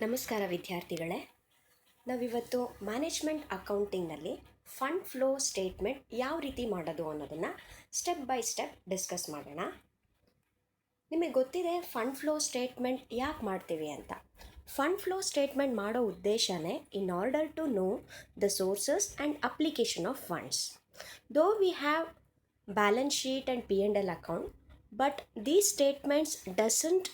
ನಮಸ್ಕಾರ ವಿದ್ಯಾರ್ಥಿಗಳೇ, ನಾವಿವತ್ತು ಮ್ಯಾನೇಜ್ಮೆಂಟ್ ಅಕೌಂಟಿಂಗ್ನಲ್ಲಿ ಫಂಡ್ ಫ್ಲೋ ಸ್ಟೇಟ್ಮೆಂಟ್ ಯಾವ ರೀತಿ ಮಾಡೋದು ಅನ್ನೋದನ್ನು ಸ್ಟೆಪ್ ಬೈ ಸ್ಟೆಪ್ ಡಿಸ್ಕಸ್ ಮಾಡೋಣ. ನಿಮಗೆ ಗೊತ್ತಿದೆ ಫಂಡ್ ಫ್ಲೋ ಸ್ಟೇಟ್ಮೆಂಟ್ ಯಾಕೆ ಮಾಡ್ತೀವಿ ಅಂತ. ಫಂಡ್ ಫ್ಲೋ ಸ್ಟೇಟ್ಮೆಂಟ್ ಮಾಡೋ ಉದ್ದೇಶನೇ in order to know the sources and application of funds. Though we have balance sheet and P&L account, but these statements doesn't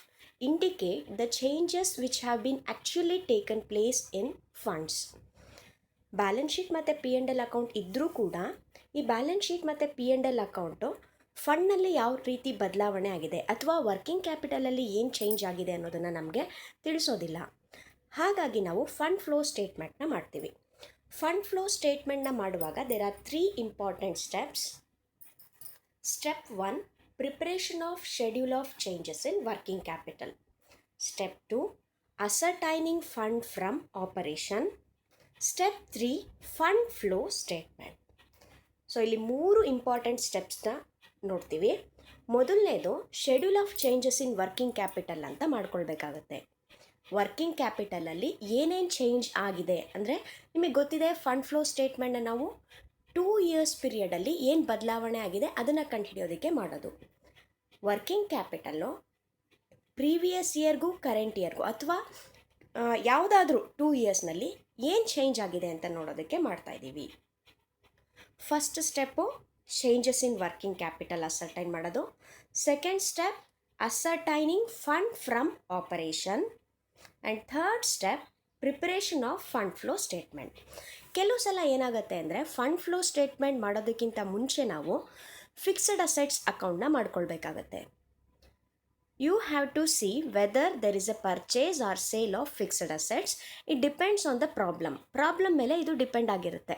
indicate the changes which have been actually taken place in funds. Balance sheet ಮತ್ತು P&L account ಇದ್ದರೂ ಕೂಡ ಈ balance sheet ಮತ್ತು P&L account ಫಂಡ್ನಲ್ಲಿ ಯಾವ ರೀತಿ ಬದಲಾವಣೆ ಆಗಿದೆ ಅಥವಾ ವರ್ಕಿಂಗ್ ಕ್ಯಾಪಿಟಲಲ್ಲಿ ಏನು ಚೇಂಜ್ ಆಗಿದೆ ಅನ್ನೋದನ್ನು ನಮಗೆ ತಿಳಿಸೋದಿಲ್ಲ. ಹಾಗಾಗಿ ನಾವು ಫಂಡ್ ಫ್ಲೋ ಸ್ಟೇಟ್ಮೆಂಟ್ನ ಮಾಡ್ತೀವಿ. ಫಂಡ್ ಫ್ಲೋ ಸ್ಟೇಟ್ಮೆಂಟ್ನ ಮಾಡುವಾಗ there are 3 important steps. Step 1, preparation of schedule of changes in working capital. Step 2, ascertaining fund from operation. Step 3, fund flow statement. So ಇಲ್ಲಿ 3 ಇಂಪಾರ್ಟೆಂಟ್ ಸ್ಟೆಪ್ಸ್ನ ನೋಡ್ತೀವಿ. ಮೊದಲನೇದು schedule of changes in working capital ಅಂತ ಮಾಡ್ಕೊಳ್ಬೇಕಾಗತ್ತೆ. Working ಕ್ಯಾಪಿಟಲಲ್ಲಿ ಏನೇನು change ಆಗಿದೆ ಅಂದರೆ, ನಿಮಗೆ ಗೊತ್ತಿದೆ fund flow ಸ್ಟೇಟ್ಮೆಂಟ್ನ ನಾವು 2 years ಪೀರಿಯಡಲ್ಲಿ ಏನು ಬದಲಾವಣೆ ಆಗಿದೆ ಅದನ್ನು ಕಂಡುಹಿಡಿಯೋದಕ್ಕೆ ಮಾಡೋದು. ವರ್ಕಿಂಗ್ ಕ್ಯಾಪಿಟಲ್ಲು ಪ್ರೀವಿಯಸ್ ಇಯರ್ಗೂ ಕರೆಂಟ್ ಇಯರ್ಗೂ ಅಥವಾ ಯಾವುದಾದ್ರೂ 2 yearsನಲ್ಲಿ ಏನು ಚೇಂಜ್ ಆಗಿದೆ ಅಂತ ನೋಡೋದಕ್ಕೆ ಮಾಡ್ತಾಯಿದ್ದೀವಿ. First step changes in working capital ascertain ಮಾಡೋದು. Second step ascertaining fund from operation. And third step preparation of fund flow statement. ಕೆಲವು ಸಲ ಏನಾಗುತ್ತೆ ಅಂದರೆ ಫಂಡ್ ಫ್ಲೋ ಸ್ಟೇಟ್ಮೆಂಟ್ ಮಾಡೋದಕ್ಕಿಂತ ಮುಂಚೆ ನಾವು ಫಿಕ್ಸ್ಡ್ ಅಸೆಟ್ಸ್ ಅಕೌಂಟ್ನ ಮಾಡ್ಕೊಳ್ಬೇಕಾಗತ್ತೆ. You have to see whether there is a purchase or sale of fixed assets. It depends on the problem ಮೇಲೆ ಇದು ಡಿಪೆಂಡ್ ಆಗಿರುತ್ತೆ.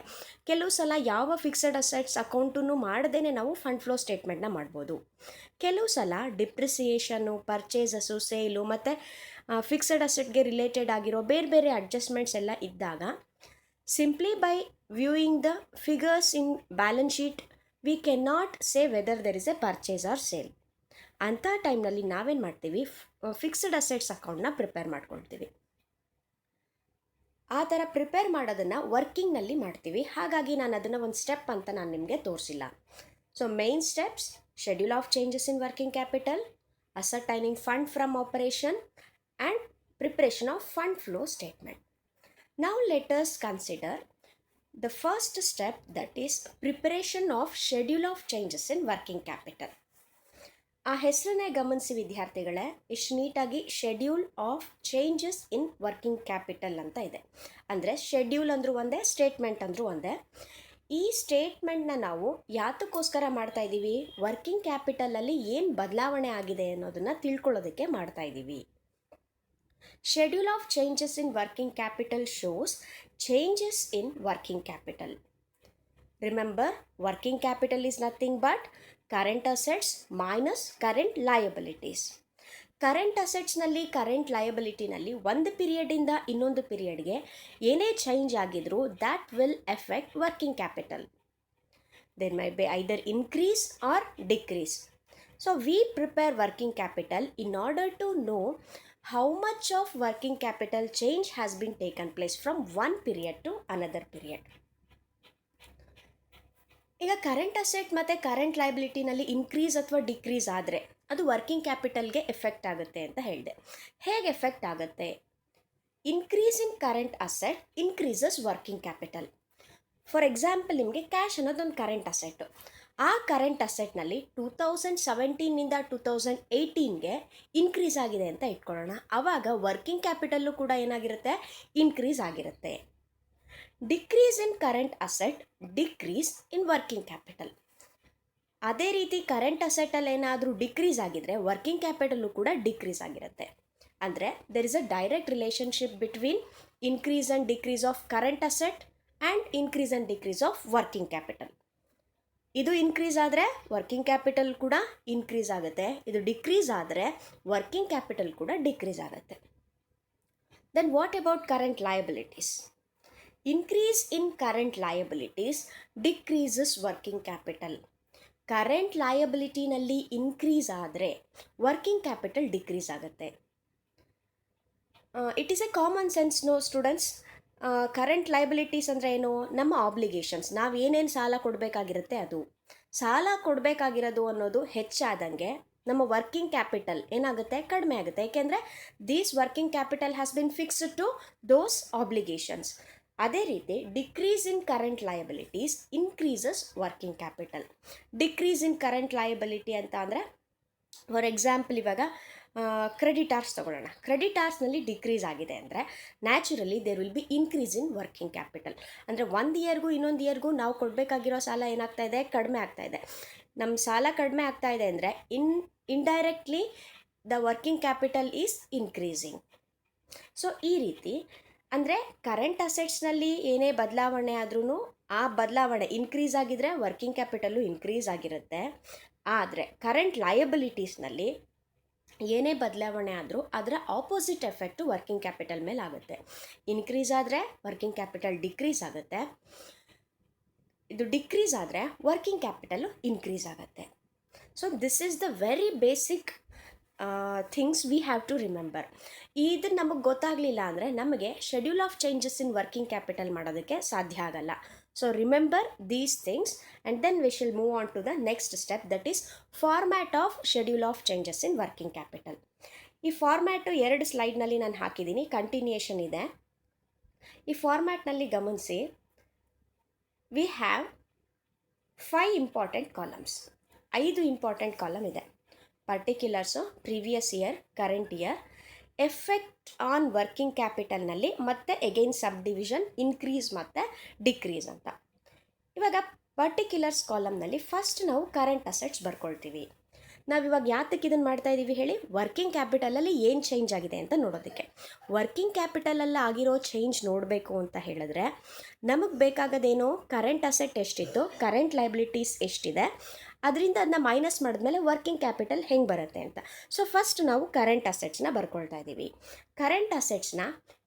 ಕೆಲವು ಸಲ ಯಾವ ಫಿಕ್ಸ್ಡ್ ಅಸೆಟ್ಸ್ ಅಕೌಂಟನ್ನು ಮಾಡದೇ ನಾವು ಫಂಡ್ ಫ್ಲೋ ಸ್ಟೇಟ್ಮೆಂಟ್ನ ಮಾಡ್ಬೋದು. ಕೆಲವು ಸಲ ಡಿಪ್ರಿಸಿಯೇಷನು, ಪರ್ಚೇಸಸ್ಸು, ಸೇಲು ಮತ್ತು ಫಿಕ್ಸ್ಡ್ ಅಸೆಟ್ಗೆ ರಿಲೇಟೆಡ್ ಆಗಿರೋ ಬೇರೆ ಬೇರೆ ಅಡ್ಜಸ್ಟ್ಮೆಂಟ್ಸ್ ಎಲ್ಲ ಇದ್ದಾಗ simply by viewing the figures in balance sheet we cannot say whether there is a purchase or sale. ಅಂಥ ಟೈಮ್ನಲ್ಲಿ ನಾವೇನು ಮಾಡ್ತೀವಿ, ಫಿಕ್ಸ್ಡ್ ಅಸೆಟ್ಸ್ ಅಕೌಂಟ್ನ ಪ್ರಿಪೇರ್ ಮಾಡ್ಕೊಳ್ತೀವಿ. ಆ ಥರ ಪ್ರಿಪೇರ್ ಮಾಡೋದನ್ನು ವರ್ಕಿಂಗ್ನಲ್ಲಿ ಮಾಡ್ತೀವಿ. ಹಾಗಾಗಿ ನಾನು ಅದನ್ನು ಒಂದು ಸ್ಟೆಪ್ ಅಂತ ನಾನು ನಿಮಗೆ ತೋರಿಸಿಲ್ಲ. So main steps: schedule of changes in working capital, ascertaining fund from operation and preparation of fund flow statement. Now let us consider the first step, that is preparation of schedule of changes in working capital. ಆ ಹೆಸರನ್ನೇ ಗಮನಿಸಿ ವಿದ್ಯಾರ್ಥಿಗಳೇ, ಇಷ್ಟು ನೀಟಾಗಿ schedule of changes in working capital ಅಂತ ಇದೆ. ಅಂದರೆ schedule ಅಂದರೂ ಒಂದೇ, ಸ್ಟೇಟ್ಮೆಂಟ್ ಅಂದರೂ ಒಂದೇ. ಈ ಸ್ಟೇಟ್ಮೆಂಟ್ನ ನಾವು ಯಾತಕ್ಕೋಸ್ಕರ ಮಾಡ್ತಾ ಇದ್ದೀವಿ, ವರ್ಕಿಂಗ್ ಕ್ಯಾಪಿಟಲಲ್ಲಿ ಏನು ಬದಲಾವಣೆ ಆಗಿದೆ ಅನ್ನೋದನ್ನು ತಿಳ್ಕೊಳ್ಳೋದಕ್ಕೆ ಮಾಡ್ತಾ ಇದ್ದೀವಿ. Schedule of changes in working capital shows changes in working capital. Remember, working capital is nothing but current assets minus current liabilities. Current ಅಸೆಟ್ಸ್ನಲ್ಲಿ, ಕರೆಂಟ್ ಲಯಬಿಲಿಟಿನಲ್ಲಿ ಒಂದು ಪೀರಿಯಡಿಂದ ಇನ್ನೊಂದು ಪೀರಿಯಡ್ಗೆ ಏನೇ ಚೇಂಜ್ ಆಗಿದ್ರೂ that will affect working capital. There may be either increase or decrease. So we prepare working capital in order to know how much of working capital change has been taken place from one period to another period. ಈಗ current asset ಮತ್ತು current ಲಯಬಿಲಿಟಿನಲ್ಲಿ increase ಅಥವಾ decrease ಆದರೆ ಅದು working ಕ್ಯಾಪಿಟಲ್ಗೆ effect ಆಗುತ್ತೆ ಅಂತ ಹೇಳಿದೆ. ಹೇಗೆ ಎಫೆಕ್ಟ್ ಆಗುತ್ತೆ? Increase in current asset increases working capital. For example, ನಿಮಗೆ ಕ್ಯಾಶ್ ಅನ್ನೋದೊಂದು ಕರೆಂಟ್ ಅಸೆಟ್ಟು. ಆ ಕರೆಂಟ್ ಅಸೆಟ್ನಲ್ಲಿ 2017ನಿಂದ 2018ಗೆ ಇನ್ಕ್ರೀಸ್ ಆಗಿದೆ ಅಂತ ಇಟ್ಕೊಳ್ಳೋಣ. ಆವಾಗ ವರ್ಕಿಂಗ್ ಕ್ಯಾಪಿಟಲ್ಲು ಕೂಡ ಏನಾಗಿರುತ್ತೆ, ಇನ್ಕ್ರೀಸ್ ಆಗಿರುತ್ತೆ. Decrease in current asset, decrease in working capital. ಅದೇ ರೀತಿ ಕರೆಂಟ್ ಅಸೆಟಲ್ಲಿ ಏನಾದರೂ ಡಿಕ್ರೀಸ್ ಆಗಿದ್ರೆ ವರ್ಕಿಂಗ್ ಕ್ಯಾಪಿಟಲ್ಲು ಕೂಡ ಡಿಕ್ರೀಸ್ ಆಗಿರುತ್ತೆ. ಅಂದರೆ there is a direct relationship between increase and decrease of current asset and increase and decrease of working capital. ಇದು increase ಆದರೆ working capital ಕೂಡ ಇನ್ಕ್ರೀಸ್ ಆಗುತ್ತೆ, ಇದು ಡಿಕ್ರೀಸ್ ಆದರೆ ವರ್ಕಿಂಗ್ ಕ್ಯಾಪಿಟಲ್ ಕೂಡ ಡಿಕ್ರೀಸ್ ಆಗುತ್ತೆ. Then what about current liabilities? Increase in current liabilities decreases working capital. Current ಲಯಬಿಲಿಟಿನಲ್ಲಿ increase ಆದರೆ ವರ್ಕಿಂಗ್ ಕ್ಯಾಪಿಟಲ್ ಡಿಕ್ರೀಸ್ ಆಗುತ್ತೆ. It is a common sense no students. Current liabilities ಅಂದರೆ ಏನು? ನಮ್ಮ ಆಬ್ಲಿಗೇಷನ್ಸ್, ನಾವು ಏನೇನು ಸಾಲ ಕೊಡಬೇಕಾಗಿರುತ್ತೆ ಅದು. ಸಾಲ ಕೊಡಬೇಕಾಗಿರೋದು ಅನ್ನೋದು ಹೆಚ್ಚಾದಂಗೆ ನಮ್ಮ ವರ್ಕಿಂಗ್ ಕ್ಯಾಪಿಟಲ್ ಏನಾಗುತ್ತೆ? ಕಡಿಮೆ ಆಗುತ್ತೆ. ಏಕೆಂದರೆ these working capital has been fixed to those obligations. ಅದೇ ರೀತಿ decrease in current liabilities increases working capital. Decrease in current liability ಅಂತ ಅಂದರೆ ಫಾರ್ ಎಕ್ಸಾಂಪಲ್ ಇವಾಗ ಕ್ರೆಡಿಟಾರ್ಸ್ ತಗೊಳ್ಳೋಣ. ಕ್ರೆಡಿಟಾರ್ಸ್ನಲ್ಲಿ ಡಿಕ್ರೀಸ್ ಆಗಿದೆ ಅಂದರೆ naturally there will be increase in working capital. ಅಂದರೆ ಒಂದು ಇಯರ್ಗೂ ಇನ್ನೊಂದು ಇಯರ್ಗೂ ನಾವು ಕೊಡಬೇಕಾಗಿರೋ ಸಾಲ ಏನಾಗ್ತಾ ಇದೆ? ಕಡಿಮೆ ಆಗ್ತಾ ಇದೆ. ನಮ್ಮ ಸಾಲ ಕಡಿಮೆ ಆಗ್ತಾ ಇದೆ ಅಂದರೆ indirectly the working capital is increasing. So ಈ ರೀತಿ ಅಂದರೆ ಕರೆಂಟ್ ಅಸೆಟ್ಸ್ನಲ್ಲಿ ಏನೇ ಬದಲಾವಣೆ ಆದ್ರೂ ಆ ಬದಲಾವಣೆ ಇನ್ಕ್ರೀಸ್ ಆಗಿದ್ರೆ ವರ್ಕಿಂಗ್ ಕ್ಯಾಪಿಟಲ್ಲು ಇನ್ಕ್ರೀಸ್ ಆಗಿರುತ್ತೆ. ಆದರೆ ಕರೆಂಟ್ ಲಯಬಿಲಿಟೀಸ್ನಲ್ಲಿ ಏನೇ ಬದಲಾವಣೆ ಆದರೂ ಅದರ ಆಪೋಸಿಟ್ ಎಫೆಕ್ಟು ವರ್ಕಿಂಗ್ ಕ್ಯಾಪಿಟಲ್ ಮೇಲೆ ಆಗುತ್ತೆ. ಇನ್ಕ್ರೀಸ್ ಆದರೆ ವರ್ಕಿಂಗ್ ಕ್ಯಾಪಿಟಲ್ ಡಿಕ್ರೀಸ್ ಆಗುತ್ತೆ, ಇದು ಡಿಕ್ರೀಸ್ ಆದರೆ ವರ್ಕಿಂಗ್ ಕ್ಯಾಪಿಟಲು ಇನ್ಕ್ರೀಸ್ ಆಗುತ್ತೆ. So this is the very basic things we have to remember. ಇದನ್ನು ನಮಗೆ ಗೊತ್ತಾಗಲಿಲ್ಲ ಅಂದರೆ ನಮಗೆ schedule of changes in working capital ಮಾಡೋದಕ್ಕೆ ಸಾಧ್ಯ ಆಗಲ್ಲ. So remember these things and then we shall move on to the next step, that is format of schedule of changes in working capital. ಈ format 2 ಸ್ಲೈಡ್ನಲ್ಲಿ ನಾನು ಹಾಕಿದ್ದೀನಿ, continuation ಇದೆ. ಈ ಫಾರ್ಮ್ಯಾಟ್ನಲ್ಲಿ ಗಮನಿಸಿ, we have 5 important columns. 5 important column ಇದೆ. Particulars, previous year, current year, effect on working ಕ್ಯಾಪಿಟಲ್ನಲ್ಲಿ ಮತ್ತು ಎಗೈನ್ ಸಬ್ ಡಿವಿಷನ್ ಇನ್ಕ್ರೀಸ್ ಮತ್ತು ಡಿಕ್ರೀಸ್ ಅಂತ. ಇವಾಗ ಪರ್ಟಿಕ್ಯುಲರ್ಸ್ ಕಾಲಮ್ನಲ್ಲಿ ಫಸ್ಟ್ ನಾವು ಕರೆಂಟ್ ಅಸೆಟ್ಸ್ ಬರ್ಕೊಳ್ತೀವಿ. ನಾವಿವಾಗ ಯಾತಕ್ಕೆ ಇದನ್ನು ಮಾಡ್ತಾ ಇದ್ದೀವಿ ಹೇಳಿ? ವರ್ಕಿಂಗ್ ಕ್ಯಾಪಿಟಲಲ್ಲಿ ಏನು ಚೇಂಜ್ ಆಗಿದೆ ಅಂತ ನೋಡೋದಕ್ಕೆ. ವರ್ಕಿಂಗ್ ಕ್ಯಾಪಿಟಲಲ್ಲಿ ಆಗಿರೋ ಚೇಂಜ್ ನೋಡಬೇಕು ಅಂತ ಹೇಳಿದ್ರೆ ನಮಗೆ ಬೇಕಾಗೋದೇನು? ಕರೆಂಟ್ ಅಸೆಟ್ ಎಷ್ಟಿತ್ತು, ಕರೆಂಟ್ ಲಯಬಿಲಿಟೀಸ್ ಎಷ್ಟಿದೆ, ಅದರಿಂದ ಅದನ್ನ ಮೈನಸ್ ಮಾಡಿದ್ಮೇಲೆ ವರ್ಕಿಂಗ್ ಕ್ಯಾಪಿಟಲ್ ಹೆಂಗೆ ಬರುತ್ತೆ ಅಂತ. ಸೊ ಫಸ್ಟ್ ನಾವು ಕರೆಂಟ್ ಅಸೆಟ್ಸ್ನ ಬರ್ಕೊಳ್ತಾ ಇದ್ದೀವಿ. ಕರೆಂಟ್ ಅಸೆಟ್ಸ್ನ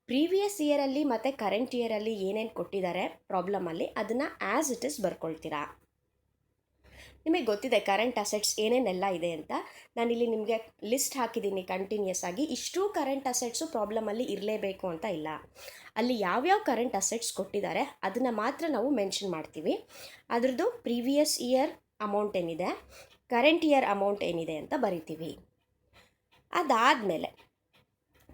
ಪ್ರೀವಿಯಸ್ ಇಯರಲ್ಲಿ ಮತ್ತು ಕರೆಂಟ್ ಇಯರಲ್ಲಿ ಏನೇನು ಕೊಟ್ಟಿದ್ದಾರೆ ಪ್ರಾಬ್ಲಮಲ್ಲಿ ಅದನ್ನು ಆ್ಯಸ್ ಇಟ್ ಇಸ್ ಬರ್ಕೊಳ್ತೀರಾ. ನಿಮಗೆ ಗೊತ್ತಿದೆ ಕರೆಂಟ್ ಅಸೆಟ್ಸ್ ಏನೇನೆಲ್ಲ ಇದೆ ಅಂತ. ನಾನಿಲ್ಲಿ ನಿಮಗೆ ಲಿಸ್ಟ್ ಹಾಕಿದ್ದೀನಿ ಕಂಟಿನ್ಯೂಸ್ ಆಗಿ. ಇಷ್ಟೂ ಕರೆಂಟ್ ಅಸೆಟ್ಸು ಪ್ರಾಬ್ಲಮಲ್ಲಿ ಇರಲೇಬೇಕು ಅಂತ ಇಲ್ಲ. ಅಲ್ಲಿ ಯಾವ್ಯಾವ ಕರೆಂಟ್ ಅಸೆಟ್ಸ್ ಕೊಟ್ಟಿದ್ದಾರೆ ಅದನ್ನು ಮಾತ್ರ ನಾವು ಮೆನ್ಷನ್ ಮಾಡ್ತೀವಿ. ಅದರದ್ದು ಪ್ರೀವಿಯಸ್ ಇಯರ್ ಅಮೌಂಟ್ ಏನಿದೆ, ಕರೆಂಟ್ ಇಯರ್ ಅಮೌಂಟ್ ಏನಿದೆ ಅಂತ ಬರಿತೀವಿ. ಅದಾದಮೇಲೆ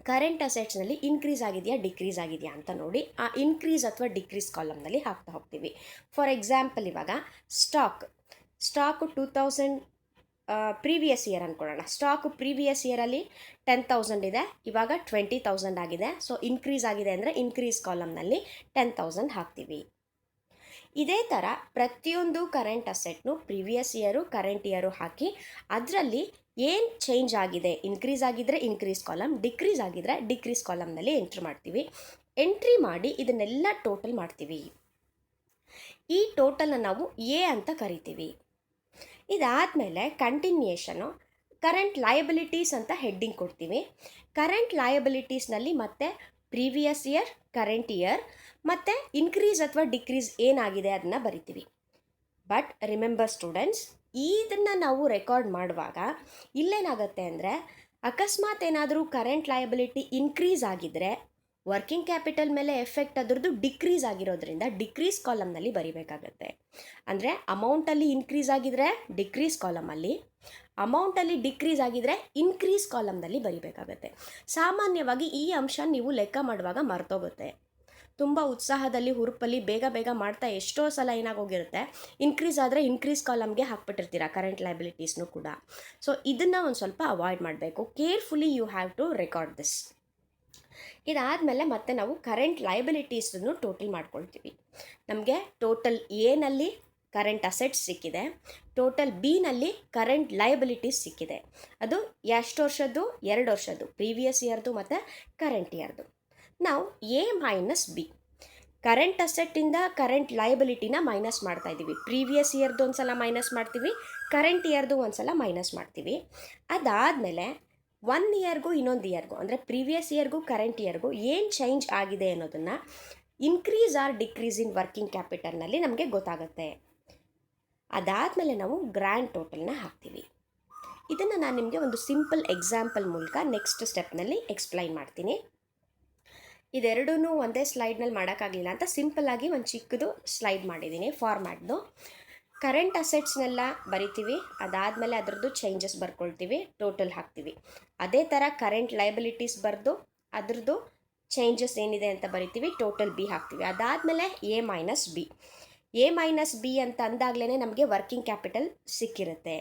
ಕರೆಂಟ್ ಅಸೆಟ್ಸ್ನಲ್ಲಿ ಇನ್ಕ್ರೀಸ್ ಆಗಿದೆಯಾ ಡಿಕ್ರೀಸ್ ಆಗಿದೆಯಾ ಅಂತ ನೋಡಿ ಆ ಇನ್ಕ್ರೀಸ್ ಅಥವಾ ಡಿಕ್ರೀಸ್ ಕಾಲಮ್ನಲ್ಲಿ ಹಾಕ್ತಾ ಹೋಗ್ತೀವಿ. ಫಾರ್ ಎಕ್ಸಾಂಪಲ್ ಇವಾಗ ಸ್ಟಾಕು 2000 ಪ್ರೀವಿಯಸ್ ಇಯರ್ ಅಂದ್ಕೊಳ್ಳೋಣ. ಸ್ಟಾಕು ಪ್ರೀವಿಯಸ್ ಇಯರಲ್ಲಿ 10,000 ಇದೆ, ಇವಾಗ 20,000 ಆಗಿದೆ. ಸೊ ಇನ್ಕ್ರೀಸ್ ಆಗಿದೆ ಅಂದರೆ ಇನ್ಕ್ರೀಸ್ ಕಾಲಮ್ನಲ್ಲಿ 10,000 ಹಾಕ್ತೀವಿ. ಇದೇ ಥರ ಪ್ರತಿಯೊಂದು ಕರೆಂಟ್ ಅಸೆಟ್ನು ಪ್ರೀವಿಯಸ್ ಇಯರು ಕರೆಂಟ್ ಇಯರು ಹಾಕಿ ಅದರಲ್ಲಿ ಏನು ಚೇಂಜ್ ಆಗಿದೆ, ಇನ್ಕ್ರೀಸ್ ಆಗಿದ್ದರೆ ಇನ್ಕ್ರೀಸ್ ಕಾಲಮ್, ಡಿಕ್ರೀಸ್ ಆಗಿದ್ದರೆ ಡಿಕ್ರೀಸ್ ಕಾಲಮ್ನಲ್ಲಿ ಎಂಟ್ರಿ ಮಾಡ್ತೀವಿ. ಎಂಟ್ರಿ ಮಾಡಿ ಇದನ್ನೆಲ್ಲ ಟೋಟಲ್ ಮಾಡ್ತೀವಿ. ಈ ಟೋಟಲ್ನ ನಾವು ಎ ಅಂತ ಕರಿತೀವಿ. ಇದಾದಮೇಲೆ ಕಂಟಿನ್ಯೂಯೇಷನು ಕರೆಂಟ್ ಲಯಬಿಲಿಟೀಸ್ ಅಂತ ಹೆಡ್ಡಿಂಗ್ ಕೊಡ್ತೀವಿ. ಕರೆಂಟ್ ಲಯಬಿಲಿಟೀಸ್ನಲ್ಲಿ ಮತ್ತೆ ಪ್ರೀವಿಯಸ್ ಇಯರ್, ಕರೆಂಟ್ ಇಯರ್ ಮತ್ತು ಇನ್ಕ್ರೀಸ್ ಅಥವಾ ಡಿಕ್ರೀಸ್ ಏನಾಗಿದೆ ಅದನ್ನು ಬರಿತೀವಿ. ಬಟ್ ರಿಮೆಂಬರ್ ಸ್ಟೂಡೆಂಟ್ಸ್, ಇದನ್ನು ನಾವು ರೆಕಾರ್ಡ್ ಮಾಡುವಾಗ ಇಲ್ಲೇನಾಗುತ್ತೆ ಅಂದರೆ ಅಕಸ್ಮಾತ್ ಏನಾದರೂ ಕರೆಂಟ್ ಲಯಬಿಲಿಟಿ ಇನ್ಕ್ರೀಸ್ ಆಗಿದ್ದರೆ ವರ್ಕಿಂಗ್ ಕ್ಯಾಪಿಟಲ್ ಮೇಲೆ ಎಫೆಕ್ಟ್ ಅದರದ್ದು ಡಿಕ್ರೀಸ್ ಆಗಿರೋದ್ರಿಂದ ಡಿಕ್ರೀಸ್ ಕಾಲಮ್ನಲ್ಲಿ ಬರಿಬೇಕಾಗತ್ತೆ. ಅಂದರೆ ಅಮೌಂಟಲ್ಲಿ ಇನ್ಕ್ರೀಸ್ ಆಗಿದ್ರೆ ಡಿಕ್ರೀಸ್ ಕಾಲಮಲ್ಲಿ, ಅಮೌಂಟಲ್ಲಿ ಡಿಕ್ರೀಸ್ ಆಗಿದ್ರೆ ಇನ್ಕ್ರೀಸ್ ಕಾಲಮ್ನಲ್ಲಿ ಬರಿಬೇಕಾಗತ್ತೆ. ಸಾಮಾನ್ಯವಾಗಿ ಈ ಅಂಶ ನೀವು ಲೆಕ್ಕ ಮಾಡುವಾಗ ಮರ್ತೋಗುತ್ತೆ. ತುಂಬ ಉತ್ಸಾಹದಲ್ಲಿ ಹುರುಪಲ್ಲಿ ಬೇಗ ಬೇಗ ಮಾಡ್ತಾ ಎಷ್ಟೋ ಸಲ ಏನಾಗೋಗಿರುತ್ತೆ, ಇನ್ಕ್ರೀಸ್ ಆದರೆ ಇನ್ಕ್ರೀಸ್ ಕಾಲಮ್ಗೆ ಹಾಕ್ಬಿಟ್ಟಿರ್ತೀರ ಕರೆಂಟ್ ಲಯಬಿಲಿಟೀಸ್ನು ಕೂಡ. ಸೊ ಇದನ್ನು ಒಂದು ಸ್ವಲ್ಪ ಅವಾಯ್ಡ್ ಮಾಡಬೇಕು. Carefully you have to record this. ಇದಾದಮೇಲೆ ಮತ್ತೆ ನಾವು ಕರೆಂಟ್ ಲಯಬಿಲಿಟೀಸನ್ನು ಟೋಟಲ್ ಮಾಡ್ಕೊಳ್ತೀವಿ. ನಮಗೆ ಟೋಟಲ್ ಎನಲ್ಲಿ ಕರೆಂಟ್ ಅಸೆಟ್ಸ್ ಸಿಕ್ಕಿದೆ, ಟೋಟಲ್ ಬಿನಲ್ಲಿ ಕರೆಂಟ್ ಲಯಬಿಲಿಟೀಸ್ ಸಿಕ್ಕಿದೆ. ಅದು ಎಷ್ಟು ವರ್ಷದ್ದು? 2 ವರ್ಷದ್ದು, ಪ್ರೀವಿಯಸ್ ಇಯರ್ದು ಮತ್ತು ಕರೆಂಟ್ ಇಯರ್ದು. ನಾವು ಎ ಮೈನಸ್ ಬಿ, ಕರೆಂಟ್ ಅಸೆಟ್ಟಿಂದ ಕರೆಂಟ್ ಲಯಬಿಲಿಟಿನ ಮೈನಸ್ ಮಾಡ್ತಾ ಇದ್ದೀವಿ. ಪ್ರೀವಿಯಸ್ ಇಯರ್ದು ಒಂದು ಸಲ ಮೈನಸ್ ಮಾಡ್ತೀವಿ, ಕರೆಂಟ್ ಇಯರ್ದು ಒಂದು ಸಲ ಮೈನಸ್ ಮಾಡ್ತೀವಿ. ಅದಾದಮೇಲೆ 1 ಇಯರ್ಗೂ ಇನ್ನೊಂದು ಇಯರ್ಗೂ ಅಂದರೆ ಪ್ರೀವಿಯಸ್ ಇಯರ್ಗೂ ಕರೆಂಟ್ ಇಯರ್ಗೂ ಏನು ಚೇಂಜ್ ಆಗಿದೆ ಅನ್ನೋದನ್ನು increase or decrease in working ಕ್ಯಾಪಿಟಲ್ನಲ್ಲಿ ನಮಗೆ ಗೊತ್ತಾಗುತ್ತೆ. ಅದಾದಮೇಲೆ ನಾವು ಗ್ರ್ಯಾಂಡ್ ಟೋಟಲ್ನ ಹಾಕ್ತೀವಿ. ಇದನ್ನು ನಾನು ನಿಮಗೆ ಒಂದು ಸಿಂಪಲ್ ಎಕ್ಸಾಂಪಲ್ ಮೂಲಕ ನೆಕ್ಸ್ಟ್ ಸ್ಟೆಪ್ನಲ್ಲಿ ಎಕ್ಸ್ಪ್ಲೈನ್ ಮಾಡ್ತೀನಿ. ಇದೆರಡೂ ಒಂದೇ ಸ್ಲೈಡ್ನಲ್ಲಿ ಮಾಡೋಕ್ಕಾಗಲಿಲ್ಲ ಅಂತ ಸಿಂಪಲ್ಲಾಗಿ ಒಂದು ಚಿಕ್ಕದು ಸ್ಲೈಡ್ ಮಾಡಿದ್ದೀನಿ ಫಾರ್ಮ್ಯಾಟ್ದು. ಕರೆಂಟ್ ಅಸೆಟ್ಸ್ನೆಲ್ಲ ಬರಿತೀವಿ, ಅದಾದಮೇಲೆ ಅದರದ್ದು ಚೇಂಜಸ್ ಬರ್ಕೊಳ್ತೀವಿ, ಟೋಟಲ್ ಹಾಕ್ತೀವಿ. ಅದೇ ಥರ ಕರೆಂಟ್ ಲಯಬಿಲಿಟೀಸ್ ಬರೆದು ಅದ್ರದ್ದು ಚೇಂಜಸ್ ಏನಿದೆ ಅಂತ ಬರಿತೀವಿ, ಟೋಟಲ್ ಬಿ ಹಾಕ್ತೀವಿ. ಅದಾದಮೇಲೆ ಎ-ಬಿ ಅಂತ ಅಂದಾಗಲೇ ನಮಗೆ ವರ್ಕಿಂಗ್ ಕ್ಯಾಪಿಟಲ್ ಸಿಕ್ಕಿರುತ್ತೆ.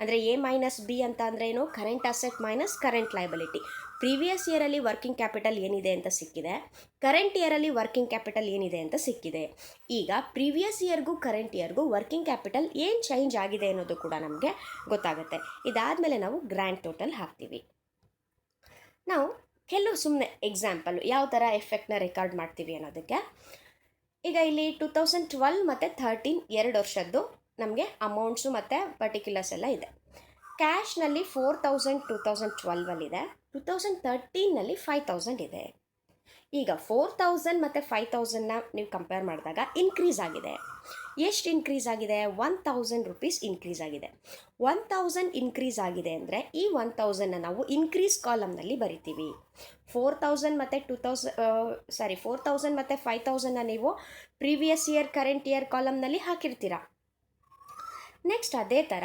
ಅಂದರೆ ಎ-ಬಿ ಅಂತ ಅಂದರೆ ಏನು? Current asset minus current liability. Previous ಇಯರಲ್ಲಿ ವರ್ಕಿಂಗ್ ಕ್ಯಾಪಿಟಲ್ ಏನಿದೆ ಅಂತ ಸಿಕ್ಕಿದೆ, ಕರೆಂಟ್ ಇಯರಲ್ಲಿ ವರ್ಕಿಂಗ್ ಕ್ಯಾಪಿಟಲ್ ಏನಿದೆ ಅಂತ ಸಿಕ್ಕಿದೆ. ಈಗ ಪ್ರೀವಿಯಸ್ ಇಯರ್ಗೂ ಕರೆಂಟ್ ಇಯರ್ಗೂ ವರ್ಕಿಂಗ್ ಕ್ಯಾಪಿಟಲ್ ಏನು ಚೇಂಜ್ ಆಗಿದೆ ಅನ್ನೋದು ಕೂಡ ನಮಗೆ ಗೊತ್ತಾಗುತ್ತೆ. ಇದಾದಮೇಲೆ ನಾವು ಗ್ರ್ಯಾಂಡ್ ಟೋಟಲ್ ಹಾಕ್ತೀವಿ. ನಾವು ಕೆಲವು ಸುಮ್ಮನೆ ಎಕ್ಸಾಂಪಲ್ ಯಾವ ಥರ ಎಫೆಕ್ಟ್ನ ರೆಕಾರ್ಡ್ ಮಾಡ್ತೀವಿ ಅನ್ನೋದಕ್ಕೆ. ಈಗ ಇಲ್ಲಿ 2012 ಮತ್ತು 13 2 ವರ್ಷದ್ದು ನಮಗೆ ಅಮೌಂಟ್ಸು ಮತ್ತು ಪರ್ಟಿಕ್ಯುಲರ್ಸ್ ಎಲ್ಲ ಇದೆ. ಕ್ಯಾಶ್ನಲ್ಲಿ 4000 2012ಅಲ್ಲಿದೆ, 2013ನಲ್ಲಿ 5000 ಇದೆ. ಈಗ 4000 ಮತ್ತು 5000ನ ನೀವು ಕಂಪೇರ್ ಮಾಡಿದಾಗ ಇನ್ಕ್ರೀಸ್ ಆಗಿದೆ. ಎಷ್ಟು ಇನ್ಕ್ರೀಸ್ ಆಗಿದೆ? 1000 ರೂಪೀಸ್ ಇನ್ಕ್ರೀಸ್ ಆಗಿದೆ. 1000 ಇನ್ಕ್ರೀಸ್ ಆಗಿದೆ ಅಂದರೆ ಈ 1000ನ ನಾವು ಇನ್ಕ್ರೀಸ್ ಕಾಲಮ್ನಲ್ಲಿ ಬರಿತೀವಿ. 4000 ಮತ್ತು 5000ನ ನೀವು ಪ್ರೀವಿಯಸ್ ಇಯರ್ ಕರೆಂಟ್ ಇಯರ್ ಕಾಲಮ್ನಲ್ಲಿ ಹಾಕಿರ್ತೀರ. ನೆಕ್ಸ್ಟ್ ಅದೇ ಥರ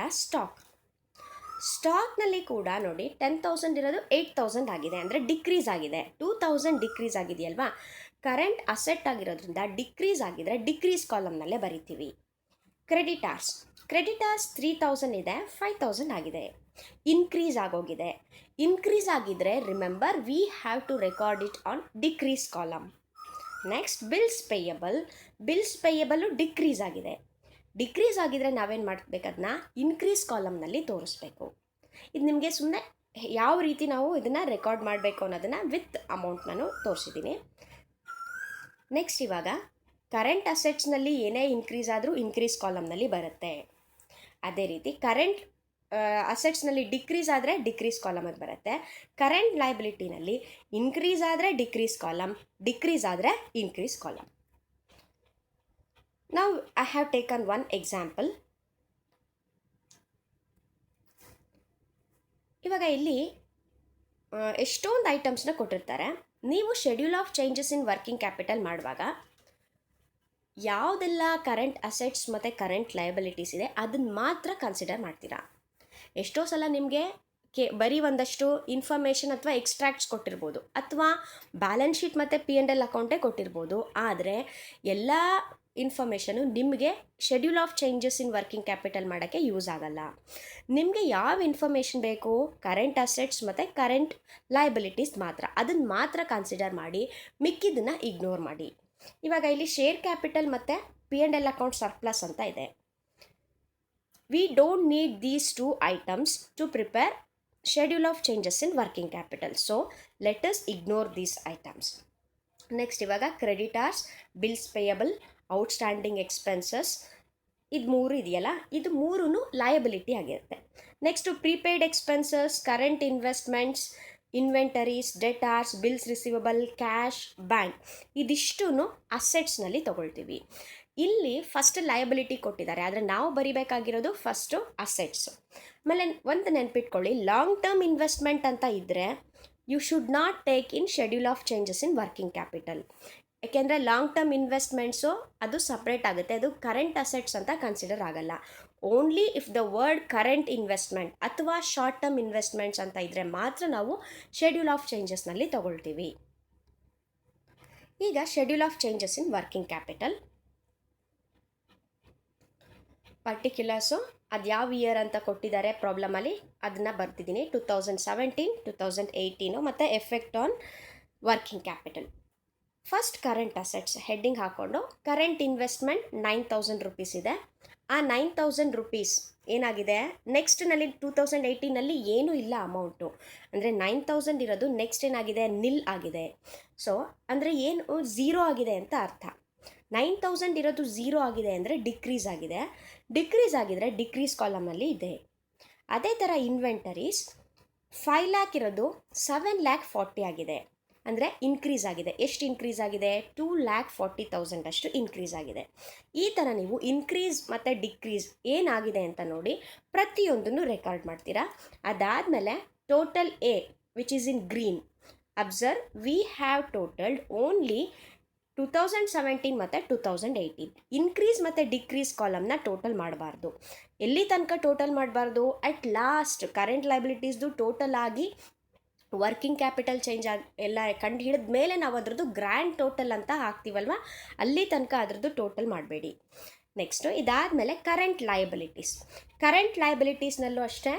ಸ್ಟಾಕ್ನಲ್ಲಿ ಕೂಡ ನೋಡಿ 10,000 ಇರೋದು 8,000 ಆಗಿದೆ, ಅಂದರೆ ಡಿಕ್ರೀಸ್ ಆಗಿದೆ. 2000 ಡಿಕ್ರೀಸ್ ಆಗಿದೆಯಲ್ವಾ? ಕರೆಂಟ್ ಅಸೆಟ್ ಆಗಿರೋದ್ರಿಂದ ಡಿಕ್ರೀಸ್ ಆಗಿದ್ರೆ ಡಿಕ್ರೀಸ್ ಕಾಲಮ್ನಲ್ಲೇ ಬರಿತೀವಿ. ಕ್ರೆಡಿಟಾರ್ಸ್ 3,000 ಇದೆ, 5,000 ಆಗಿದೆ, ಇನ್ಕ್ರೀಸ್ ಆಗೋಗಿದೆ. ಇನ್ಕ್ರೀಸ್ ಆಗಿದ್ರೆ remember we have to record it on decrease column. Next bills payable decrease ಆಗಿದೆ. ಡಿಕ್ರೀಸ್ ಆಗಿದ್ರೆ ನಾವೇನು ಮಾಡಬೇಕು? ಅದನ್ನ ಇನ್ಕ್ರೀಸ್ ಕಾಲಮ್ನಲ್ಲಿ ತೋರಿಸ್ಬೇಕು. ಇದು ನಿಮಗೆ ಸುಮ್ಮನೆ ಯಾವ ರೀತಿ ನಾವು ಇದನ್ನು ರೆಕಾರ್ಡ್ ಮಾಡಬೇಕು ಅನ್ನೋದನ್ನು ವಿತ್ ಅಮೌಂಟ್ ನಾನು ತೋರಿಸಿದ್ದೀನಿ. ನೆಕ್ಸ್ಟ್ ಇವಾಗ ಕರೆಂಟ್ ಅಸೆಟ್ಸ್ನಲ್ಲಿ ಏನೇ ಇನ್ಕ್ರೀಸ್ ಆದರೂ ಇನ್ಕ್ರೀಸ್ ಕಾಲಮ್ನಲ್ಲಿ ಬರುತ್ತೆ. ಅದೇ ರೀತಿ ಕರೆಂಟ್ ಅಸೆಟ್ಸ್ನಲ್ಲಿ ಡಿಕ್ರೀಸ್ ಆದರೆ ಡಿಕ್ರೀಸ್ ಕಾಲಮಲ್ಲಿ ಬರುತ್ತೆ. ಕರೆಂಟ್ ಲಯಬಿಲಿಟಿನಲ್ಲಿ ಇನ್ಕ್ರೀಸ್ ಆದರೆ ಡಿಕ್ರೀಸ್ ಕಾಲಮ್, ಡಿಕ್ರೀಸ್ ಆದರೆ increase column. Now I have taken one example. ಇವಾಗ ಇಲ್ಲಿ ಎಷ್ಟೊಂದು ಐಟಮ್ಸ್ನ ಕೊಟ್ಟಿರ್ತಾರೆ. ನೀವು schedule of changes in working capital ಮಾಡುವಾಗ ಯಾವುದೆಲ್ಲ ಕರೆಂಟ್ ಅಸೆಟ್ಸ್ ಮತ್ತು ಕರೆಂಟ್ ಲಯಬಿಲಿಟೀಸ್ ಇದೆ ಅದನ್ನು ಮಾತ್ರ ಕನ್ಸಿಡರ್ ಮಾಡ್ತೀರಾ. ಎಷ್ಟೋ ಸಲ ನಿಮಗೆ ಬರೀ ಒಂದಷ್ಟು ಇನ್ಫಾರ್ಮೇಷನ್ ಅಥವಾ ಎಕ್ಸ್ಟ್ರಾಕ್ಟ್ಸ್ ಕೊಟ್ಟಿರ್ಬೋದು, ಅಥವಾ ಬ್ಯಾಲೆನ್ಸ್ ಶೀಟ್ ಮತ್ತು P&L ಅಕೌಂಟೇ ಕೊಟ್ಟಿರ್ಬೋದು. ಆದರೆ ಎಲ್ಲ ಇನ್ಫಾರ್ಮೇಷನು ನಿಮಗೆ schedule of changes in working capital ಮಾಡೋಕ್ಕೆ ಯೂಸ್ ಆಗಲ್ಲ. ನಿಮಗೆ ಯಾವ ಇನ್ಫಾರ್ಮೇಷನ್ ಬೇಕು? ಕರೆಂಟ್ ಅಸೆಟ್ಸ್ ಮತ್ತು ಕರೆಂಟ್ ಲಯಬಿಲಿಟೀಸ್ ಮಾತ್ರ, ಅದನ್ನು ಮಾತ್ರ ಕನ್ಸಿಡರ್ ಮಾಡಿ, ಮಿಕ್ಕಿದ್ದನ್ನು ಇಗ್ನೋರ್ ಮಾಡಿ. ಇವಾಗ ಇಲ್ಲಿ ಶೇರ್ ಕ್ಯಾಪಿಟಲ್ ಮತ್ತು P&L ಅಕೌಂಟ್ ಸರ್ಪ್ಲಸ್ ಅಂತ ಇದೆ. We don't need these 2 items to prepare schedule of changes in working capital. So let us ignore these items. Next ಇವಾಗ creditors, bills payable, outstanding expenses, ಇದು 3 ಇದೆಯಲ್ಲ, ಇದು 3 ಲಯಬಿಲಿಟಿ ಆಗಿರುತ್ತೆ. Next prepaid expenses, current investments, inventories, debtors, bills receivable, cash, bank, ಇದಿಷ್ಟೂ ಅಸೆಟ್ಸ್ನಲ್ಲಿ ತೊಗೊಳ್ತೀವಿ. ಇಲ್ಲಿ first liability ಕೊಟ್ಟಿದ್ದಾರೆ, ಆದರೆ ನಾವು ಬರಿಬೇಕಾಗಿರೋದು ಫಸ್ಟು ಅಸೆಟ್ಸು. ಆಮೇಲೆ ಒಂದು ನೆನ್ಪಿಟ್ಕೊಳ್ಳಿ, ಲಾಂಗ್ ಟರ್ಮ್ ಇನ್ವೆಸ್ಟ್ಮೆಂಟ್ ಅಂತ ಇದ್ದರೆ you should not take in schedule of changes in working capital. ಯಾಕೆಂದರೆ ಲಾಂಗ್ ಟರ್ಮ್ ಇನ್ವೆಸ್ಟ್ಮೆಂಟ್ಸು ಅದು ಸಪ್ರೇಟ್ ಆಗುತ್ತೆ, ಅದು ಕರೆಂಟ್ ಅಸೆಟ್ಸ್ ಅಂತ ಕನ್ಸಿಡರ್ ಆಗಲ್ಲ. Only if the word current investment ಅಥವಾ ಶಾರ್ಟ್ ಟರ್ಮ್ ಇನ್ವೆಸ್ಟ್ಮೆಂಟ್ಸ್ ಅಂತ ಇದ್ದರೆ ಮಾತ್ರ ನಾವು ಶೆಡ್ಯೂಲ್ ಆಫ್ ಚೇಂಜಸ್ನಲ್ಲಿ ತಗೊಳ್ತೀವಿ. ಈಗ schedule of changes in working capital particulars ಅದು ಯಾವ ಇಯರ್ ಅಂತ ಕೊಟ್ಟಿದ್ದಾರೆ ಪ್ರಾಬ್ಲಮಲ್ಲಿ, ಅದನ್ನು ಬರ್ತಿದ್ದೀನಿ. 2017, 2018 ಮತ್ತು effect on working capital. First current assets heading ಹಾಕ್ಕೊಂಡು ಕರೆಂಟ್ ಇನ್ವೆಸ್ಟ್ಮೆಂಟ್ 9,000 ರೂಪೀಸ್ ಇದೆ. ಆ 9,000 ರೂಪೀಸ್ ಏನಾಗಿದೆ, ನೆಕ್ಸ್ಟ್ನಲ್ಲಿ 2018ನಲ್ಲಿ ಏನೂ ಇಲ್ಲ ಅಮೌಂಟು, ಅಂದರೆ 9,000 ಇರೋದು ನೆಕ್ಸ್ಟ್ ಏನಾಗಿದೆ, ನಿಲ್ ಆಗಿದೆ. ಸೊ ಅಂದರೆ ಏನು, 0 ಆಗಿದೆ ಅಂತ ಅರ್ಥ. 9,000 ಇರೋದು 0 ಆಗಿದೆ ಅಂದರೆ ಡಿಕ್ರೀಸ್ ಆಗಿದೆ. ಡಿಕ್ರೀಸ್ ಆಗಿದರೆ ಡಿಕ್ರೀಸ್ ಕಾಲಮ್ನಲ್ಲಿ ಇದೆ. ಅದೇ ಥರ ಇನ್ವೆಂಟರೀಸ್ 5 ಲ್ಯಾಕ್ ಇರೋದು 7,40,000 ಆಗಿದೆ, ಅಂದರೆ ಇನ್ಕ್ರೀಸ್ ಆಗಿದೆ. ಎಷ್ಟು ಇನ್ಕ್ರೀಸ್ ಆಗಿದೆ? 2,40,000 ಅಷ್ಟು ಇನ್ಕ್ರೀಸ್ ಆಗಿದೆ. ಈ ಥರ ನೀವು ಇನ್ಕ್ರೀಸ್ ಮತ್ತು ಡಿಕ್ರೀಸ್ ಏನಾಗಿದೆ ಅಂತ ನೋಡಿ ಪ್ರತಿಯೊಂದನ್ನು ರೆಕಾರ್ಡ್ ಮಾಡ್ತೀರಾ. ಅದಾದಮೇಲೆ total A which is in green, observe we have totalled only 2017 ಮತ್ತು 2018. ಇನ್ಕ್ರೀಸ್ ಮತ್ತು ಡಿಕ್ರೀಸ್ ಕಾಲಮ್ನ ಟೋಟಲ್ ಮಾಡಬಾರ್ದು. ಎಲ್ಲಿ ತನಕ ಟೋಟಲ್ ಮಾಡಬಾರ್ದು? ಅಟ್ ಲಾಸ್ಟ್ ಕರೆಂಟ್ ಲೈಬಿಲಿಟೀಸ್ದು ಟೋಟಲ್ ಆಗಿ ವರ್ಕಿಂಗ್ ಕ್ಯಾಪಿಟಲ್ ಚೇಂಜ್ ಆಗಿ ಎಲ್ಲ ಕಂಡು ಹಿಡಿದ ಮೇಲೆ ನಾವು ಅದರದ್ದು ಗ್ರ್ಯಾಂಡ್ ಟೋಟಲ್ ಅಂತ ಹಾಕ್ತೀವಲ್ವ, ಅಲ್ಲಿ ತನಕ ಅದರದ್ದು ಟೋಟಲ್ ಮಾಡಬೇಡಿ. ನೆಕ್ಸ್ಟು ಇದಾದಮೇಲೆ ಕರೆಂಟ್ ಲಯಬಿಲಿಟೀಸ್ನಲ್ಲೂ ಅಷ್ಟೇ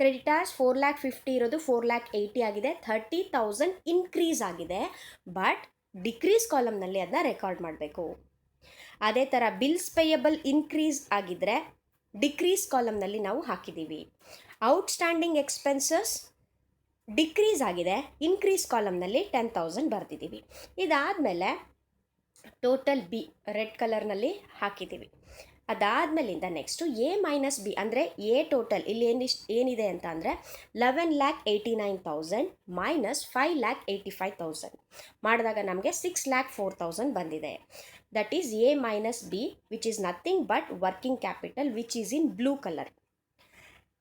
ಕ್ರೆಡಿಟಾರ್ಸ್ 4,50,000 ಇರೋದು 4,80,000 ಆಗಿದೆ. 30,000 ಇನ್ಕ್ರೀಸ್ ಆಗಿದೆ, ಬಟ್ ಡಿಕ್ರೀಸ್ ಕಾಲಮ್ನಲ್ಲಿ ಅದನ್ನ ರೆಕಾರ್ಡ್ ಮಾಡಬೇಕು. ಅದೇ ಥರ ಬಿಲ್ಸ್ ಪೇಯಬಲ್ ಇನ್ಕ್ರೀಸ್ ಆಗಿದ್ದರೆ ಡಿಕ್ರೀಸ್ ಕಾಲಮ್ನಲ್ಲಿ ನಾವು ಹಾಕಿದ್ದೀವಿ. ಔಟ್ಸ್ಟ್ಯಾಂಡಿಂಗ್ ಎಕ್ಸ್ಪೆನ್ಸಸ್ ಡಿಕ್ರೀಸ್ ಆಗಿದೆ, ಇನ್ಕ್ರೀಸ್ ಕಾಲಮ್ನಲ್ಲಿ 10,000 ಬರೆದಿದ್ದೀವಿ. ಇದಾದಮೇಲೆ ಟೋಟಲ್ ಬಿ ರೆಡ್ ಕಲರ್ನಲ್ಲಿ ಹಾಕಿದ್ದೀವಿ. ಅದಾದಮೇಲಿಂದ ನೆಕ್ಸ್ಟು ಎ ಮೈನಸ್ ಬಿ ಅಂದರೆ ಎ ಟೋಟಲ್ ಇಲ್ಲಿ ಏನಿದೆ ಅಂತ ಅಂದರೆ 11,89,000 ಮೈನಸ್ 5,85,000 ಮಾಡಿದಾಗ ನಮಗೆ 6,04,000 ಬಂದಿದೆ. That is A minus B which is nothing but working capital which is in blue colour.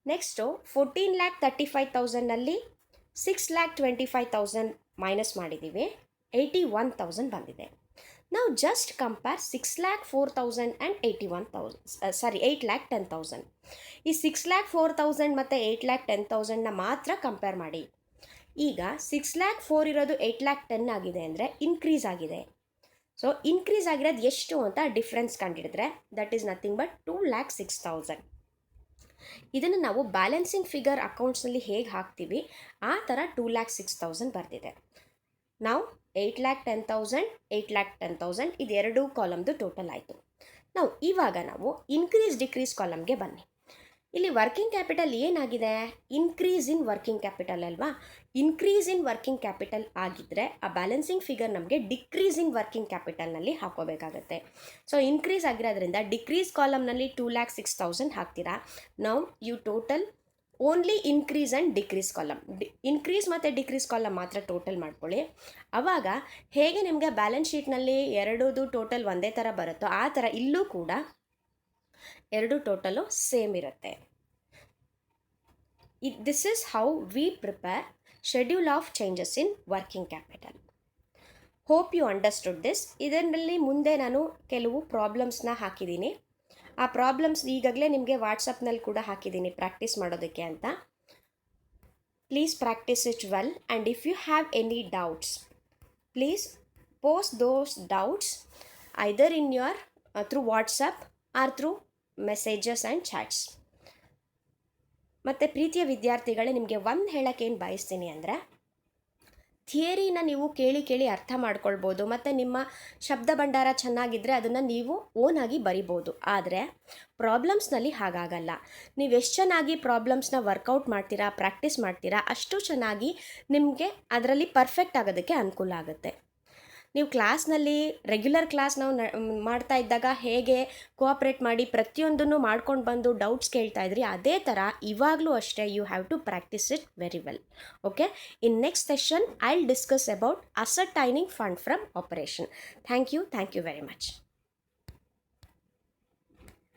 Next 14,35,000ನಲ್ಲಿ 6,25,000 ಮೈನಸ್ ಮಾಡಿದ್ದೀವಿ, 81,000 ಬಂದಿದೆ. ನಾವು ಜಸ್ಟ್ ಕಂಪೇರ್ 6,04,000 ಆ್ಯಂಡ್ 8,10,000. ಈ 6,04,000 ಮತ್ತು 8,10,000ನ ಮಾತ್ರ ಕಂಪೇರ್ ಮಾಡಿ. ಈಗ 6,04,000 ಇರೋದು 8,10,000 ಆಗಿದೆ ಅಂದರೆ ಇನ್ಕ್ರೀಸ್ ಆಗಿದೆ. ಸೊ ಇನ್ಕ್ರೀಸ್ ಆಗಿರೋದು ಎಷ್ಟು ಅಂತ ಡಿಫ್ರೆನ್ಸ್ ಕಂಡಿಡಿದ್ರೆ ದಟ್ ಈಸ್ ನಥಿಂಗ್ ಬಟ್ 2,06,000. ಇದನ್ನು ನಾವು ಬ್ಯಾಲೆನ್ಸಿಂಗ್ ಫಿಗರ್ ಅಕೌಂಟ್ಸ್ನಲ್ಲಿ ಹೇಗೆ ಹಾಕ್ತೀವಿ ಆ ಥರ 2,06,000 ಬರ್ತಿದೆ. ನಾವು 8,10,000 8,10,000 ಇದೆರಡೂ ಕಾಲಮ್ದು ಟೋಟಲ್ ಆಯಿತು. ಇವಾಗ ನಾವು ಇನ್ಕ್ರೀಸ್ ಡಿಕ್ರೀಸ್ ಕಾಲಮ್ಗೆ ಬನ್ನಿ. ಇಲ್ಲಿ ವರ್ಕಿಂಗ್ ಕ್ಯಾಪಿಟಲ್ ಏನಾಗಿದೆ? ಇನ್ಕ್ರೀಸ್ ಇನ್ ವರ್ಕಿಂಗ್ ಕ್ಯಾಪಿಟಲ್ ಅಲ್ವಾ? ಇನ್ಕ್ರೀಸ್ ಇನ್ ವರ್ಕಿಂಗ್ ಕ್ಯಾಪಿಟಲ್ ಆಗಿದ್ದರೆ ಆ ಬ್ಯಾಲೆನ್ಸಿಂಗ್ ಫಿಗರ್ ನಮಗೆ ಡಿಕ್ರೀಸ್ ಇನ್ ವರ್ಕಿಂಗ್ ಕ್ಯಾಪಿಟಲ್ನಲ್ಲಿ ಹಾಕೋಬೇಕಾಗತ್ತೆ. ಸೊ ಇನ್ಕ್ರೀಸ್ ಆಗಿರೋದ್ರಿಂದ ಡಿಕ್ರೀಸ್ ಕಾಲಮ್ನಲ್ಲಿ 2,06,000 ಹಾಕ್ತೀರಾ. ನಾವು you total only increase and decrease column, increase ಮತ್ತು ಡಿಕ್ರೀಸ್ ಕಾಲಮ್ ಮಾತ್ರ ಟೋಟಲ್ ಮಾಡ್ಕೊಳ್ಳಿ. ಆವಾಗ ಹೇಗೆ ನಿಮಗೆ ಬ್ಯಾಲೆನ್ಸ್ ಶೀಟ್ನಲ್ಲಿ ಎರಡೂದು ಟೋಟಲ್ ಒಂದೇ ಥರ ಬರುತ್ತೋ ಆ ಥರ ಇಲ್ಲೂ ಕೂಡ ಎರಡು ಟೋಟಲು ಸೇಮ್ ಇರುತ್ತೆ. This is how we prepare schedule of changes in working capital. Hope you understood this. ಇದರಲ್ಲಿ ಮುಂದೆ ನಾನು ಕೆಲವು ಪ್ರಾಬ್ಲಮ್ಸ್ನ ಹಾಕಿದ್ದೀನಿ. ಆ ಪ್ರಾಬ್ಲಮ್ಸ್ ಈಗಾಗಲೇ ನಿಮಗೆ ವಾಟ್ಸಪ್ನಲ್ಲಿ ಕೂಡ ಹಾಕಿದ್ದೀನಿ ಪ್ರಾಕ್ಟೀಸ್ ಮಾಡೋದಕ್ಕೆ ಅಂತ. Please practise it well and if you have any doubts please post those doubts either in your through WhatsApp or through messages and chats. ಮತ್ತು ಪ್ರೀತಿಯ ವಿದ್ಯಾರ್ಥಿಗಳೇ, ನಿಮಗೆ ಒಂದು ಹೇಳೋಕ್ಕೇನು ಬಯಸ್ತೀನಿ ಅಂದರೆ, ಥಿಯರಿನ ನೀವು ಕೇಳಿ ಅರ್ಥ ಮಾಡ್ಕೊಳ್ಬೋದು ಮತ್ತು ನಿಮ್ಮ ಶಬ್ದ ಭಂಡಾರ ಚೆನ್ನಾಗಿದ್ದರೆ ಅದನ್ನು ನೀವು ಓನಾಗಿ ಬರಿಬೋದು. ಆದರೆ ಪ್ರಾಬ್ಲಮ್ಸ್ನಲ್ಲಿ ಹಾಗಾಗಲ್ಲ. ನೀವು ಎಷ್ಟು ಚೆನ್ನಾಗಿ ಪ್ರಾಬ್ಲಮ್ಸ್ನ ವರ್ಕೌಟ್ ಮಾಡ್ತೀರಾ, ಪ್ರಾಕ್ಟೀಸ್ ಮಾಡ್ತೀರಾ, ಅಷ್ಟು ಚೆನ್ನಾಗಿ ನಿಮಗೆ ಅದರಲ್ಲಿ ಪರ್ಫೆಕ್ಟ್ ಆಗೋದಕ್ಕೆ ಅನುಕೂಲ ಆಗುತ್ತೆ. ನೀವು ಕ್ಲಾಸ್ನಲ್ಲಿ ರೆಗ್ಯುಲರ್ ಕ್ಲಾಸ್ ನಾವು ಮಾಡ್ತಾ ಇದ್ದಾಗ ಹೇಗೆ ಕೋಆಪ್ರೇಟ್ ಮಾಡಿ ಪ್ರತಿಯೊಂದನ್ನು ಮಾಡ್ಕೊಂಡು ಬಂದು ಡೌಟ್ಸ್ ಕೇಳ್ತಾ ಇದ್ರಿ, ಅದೇ ಥರ ಇವಾಗಲೂ ಅಷ್ಟೇ you have to practise it very well. Okay, in next session I will discuss about ascertaining fund from operation. Thank you very much.